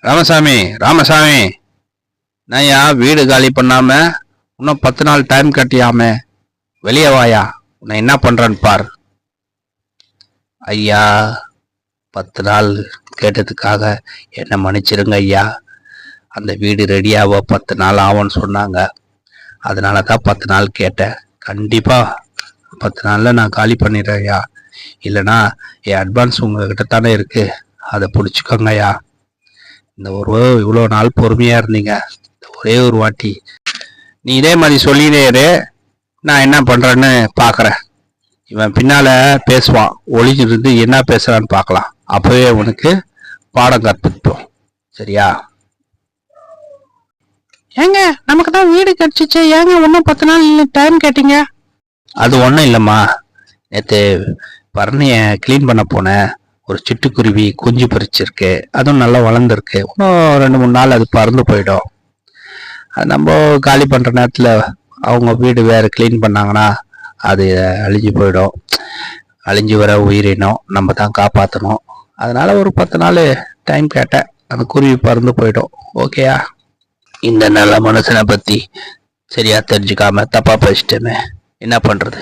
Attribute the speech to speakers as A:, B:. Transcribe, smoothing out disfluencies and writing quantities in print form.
A: ராமசாமி ராமசாமி, நான் ஏன் வீடு காலி பண்ணாம இன்னும் 10 நாள் டைம் கட்டியாம வெளியே வாயா, உன்னை என்ன பண்றேன்னு பார். ஐயா, 10 நாள் கேட்டதுக்காக என்ன மன்னிச்சிருங்க ஐயா. அந்த வீடு ரெடியாக 10 நாள் ஆகும்னு சொன்னாங்க. அதனால தான் 10 நாள் கேட்டேன். கண்டிப்பா 10 நாளில் நான் காலி பண்ணிடுறேன் ஐயா. இல்லைனா என் அட்வான்ஸ் உங்ககிட்ட தானே இருக்கு, அதை பிடிச்சிக்கோங்க ஐயா. இந்த இவ்வளோ நாள் பொறுமையாக இருந்தீங்க, ஒரே ஒரு வாட்டி நீ இதே மாதிரி சொல்லினே இரு, நான் என்ன பண்ணுறேன்னு பார்க்குறேன். இவன் பின்னால் பேசுவான், ஒளிஞ்சிருந்து என்ன பேசுகிறான்னு பார்க்கலாம். அப்போவே உனக்கு பாடம் கற்பிப்போம், சரியா?
B: ஏங்க, நமக்கு தான் வீடு கிடைச்சிச்சு, ஏங்க இன்னும் 10 நாள் டைம் கேட்டீங்க?
A: அது ஒன்றும் இல்லைம்மா, நேற்று பரணியை க்ளீன் பண்ண போனேன். ஒரு சிட்டுக்குருவி குஞ்சு பறிச்சிருக்கு, அதுவும் நல்லா வளர்ந்துருக்கு. இன்னும் 2-3 நாள் அது பறந்து போயிடும். அது நம்ம காலி பண்ணுற நேரத்தில் அவங்க வீடு வேறு க்ளீன் பண்ணாங்கன்னா அது அழிஞ்சு போயிடும். அழிஞ்சு வர உயிரினம் நம்ம தான் காப்பாற்றணும். அதனால் ஒரு 10 நாள் டைம் கேட்டேன், அந்த குருவி பறந்து போயிடும். ஓகேயா? இந்த நல்ல மனுஷனை பற்றி சரியாக தெரிஞ்சுக்காம தப்பாக பேசிட்டேமே, என்ன பண்ணுறது?